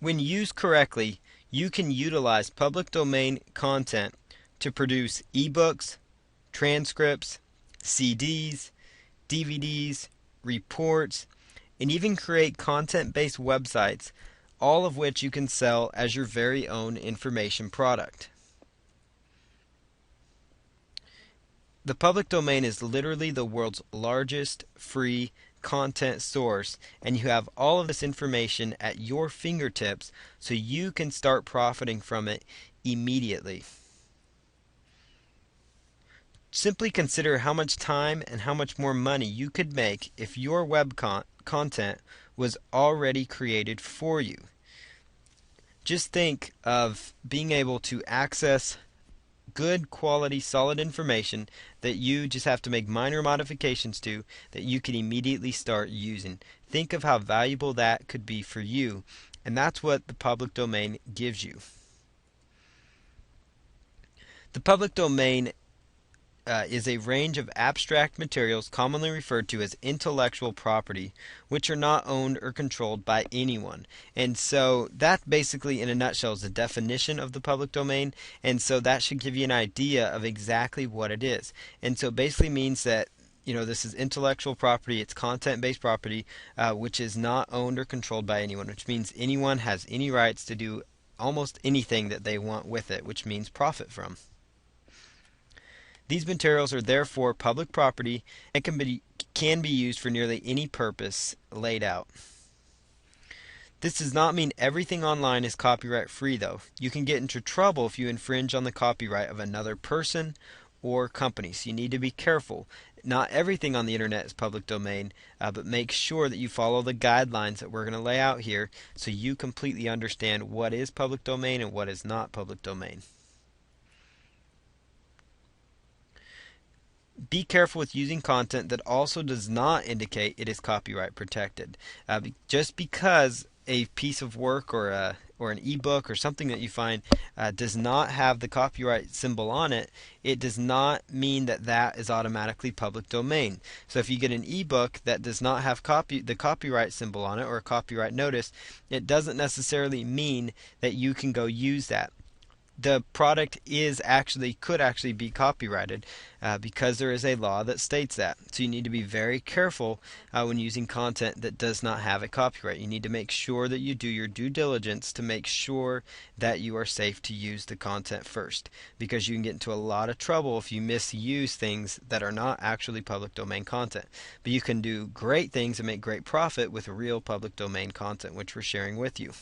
When used correctly, you can utilize public domain content to produce ebooks, transcripts, CDs, DVDs, reports, and even create content-based websites, all of which you can sell as your very own information product. The public domain is literally the world's largest free content source, and you have all of this information at your fingertips so you can start profiting from it immediately. Simply consider how much time and how much more money you could make if your web content was already created for you. Just think of being able to access good quality solid information that you just have to make minor modifications to, that you can immediately start using. Think of how valuable that could be for you, and that's what the public domain gives you. The public domain is a range of abstract materials commonly referred to as intellectual property, which are not owned or controlled by anyone. And so that basically, in a nutshell, is the definition of the public domain. And so that should give you an idea of exactly what it is. And so it basically means that this is intellectual property, it's content-based property, which is not owned or controlled by anyone, which means anyone has any rights to do almost anything that they want with it, which means profit from. These materials are therefore public property and can be used for nearly any purpose laid out. This does not mean everything online is copyright free, though. You can get into trouble if you infringe on the copyright of another person or company, so you need to be careful. Not everything on the internet is public domain, but make sure that you follow the guidelines that we're going to lay out here so you completely understand what is public domain and what is not public domain. Be careful with using content that also does not indicate it is copyright protected. Just because a piece of work or an ebook or something that you find does not have the copyright symbol on it, it does not mean that that is automatically public domain. So if you get an ebook that does not have the copyright symbol on it or a copyright notice, it doesn't necessarily mean that you can go use that. The product could actually be copyrighted because there is a law that states that. So you need to be very careful when using content that does not have a copyright. You need to make sure that you do your due diligence to make sure that you are safe to use the content first, because you can get into a lot of trouble if you misuse things that are not actually public domain content. But you can do great things and make great profit with real public domain content, which we're sharing with you.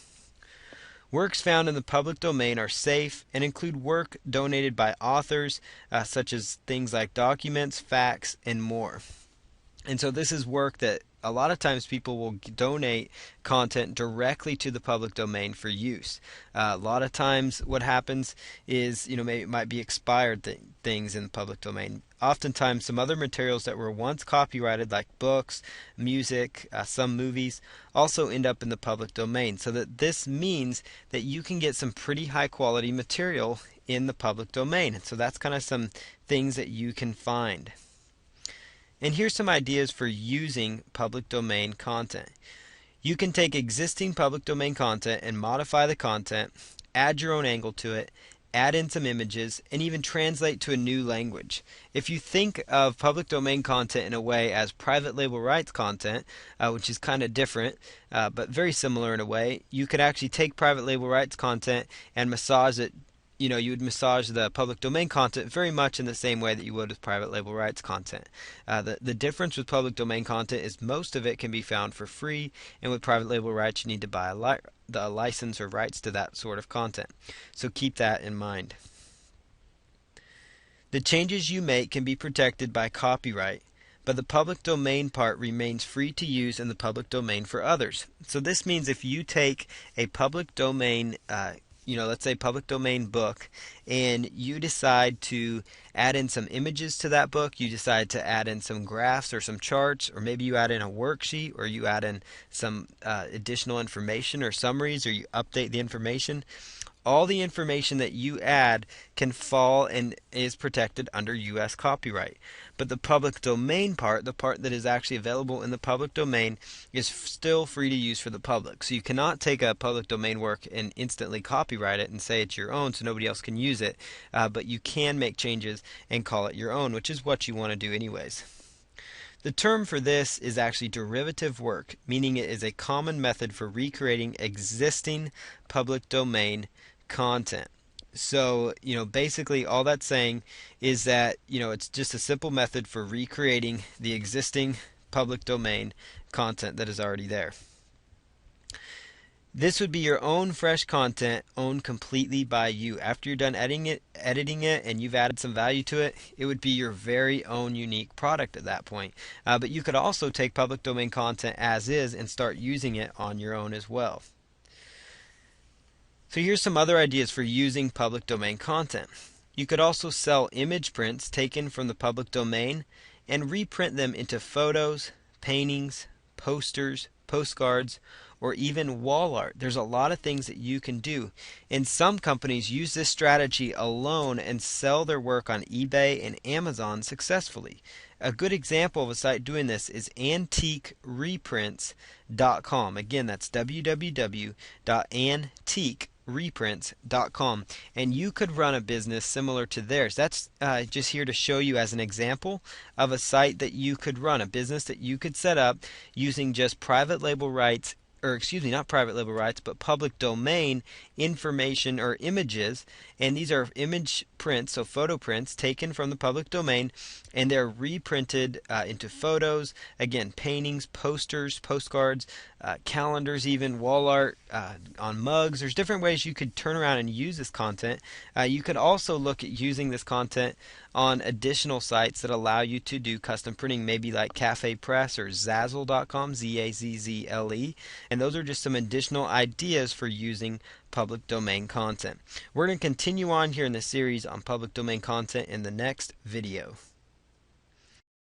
Works found in the public domain are safe and include work donated by authors, such as things like documents, facts, and more. And so this is work that a lot of times people will donate content directly to the public domain for use. A lot of times what happens is, maybe it might be expired things in the public domain. Oftentimes some other materials that were once copyrighted, like books, music, some movies, also end up in the public domain. So that this means that you can get some pretty high quality material in the public domain. And so that's kind of some things that you can find. And here's some ideas for using public domain content. You can take existing public domain content and modify the content, add your own angle to it, add in some images, and even translate to a new language. If you think of public domain content in a way as private label rights content, which is kind of different, but very similar in a way, you could actually take private label rights content and massage it. You would massage the public domain content very much in the same way that you would with private label rights content. The difference with public domain content is most of it can be found for free, and with private label rights you need to buy the license or rights to that sort of content. So keep that in mind. The changes you make can be protected by copyright, but the public domain part remains free to use in the public domain for others. So this means if you take a public domain let's say public domain book, and you decide to add in some images to that book, you decide to add in some graphs or some charts, or maybe you add in a worksheet, or you add in some additional information or summaries, or you update the information. all the information that you add can fall and is protected under U.S. copyright. But the public domain part, the part that is actually available in the public domain, is still free to use for the public. So you cannot take a public domain work and instantly copyright it and say it's your own so nobody else can use it, but you can make changes and call it your own, which is what you want to do anyways. The term for this is actually derivative work, meaning it is a common method for recreating existing public domain content. So, basically all that's saying is that, it's just a simple method for recreating the existing public domain content that is already there. This would be your own fresh content, owned completely by you. After you're done editing it, and you've added some value to it, it would be your very own unique product at that point. But you could also take public domain content as is and start using it on your own as well. So here's some other ideas for using public domain content. You could also sell image prints taken from the public domain and reprint them into photos, paintings, posters, postcards, or even wall art. There's a lot of things that you can do. And some companies use this strategy alone and sell their work on eBay and Amazon successfully. A good example of a site doing this is antiquereprints.com. Again, that's www.antiquereprints.com, and you could run a business similar to theirs. That's just here to show you as an example of a site that you could run, a business that you could set up using just private label rights, or excuse me, not private label rights, but public domain information or images. And these are image prints, so photo prints taken from the public domain, and they're reprinted into photos, again, paintings, posters, postcards, calendars, even wall art, on mugs. There's different ways you could turn around and use this content. You could also look at using this content on additional sites that allow you to do custom printing, maybe like Cafe Press or Zazzle.com, Zazzle, and those are just some additional ideas for using public domain content. We're going to continue on here in the series on public domain content in the next video.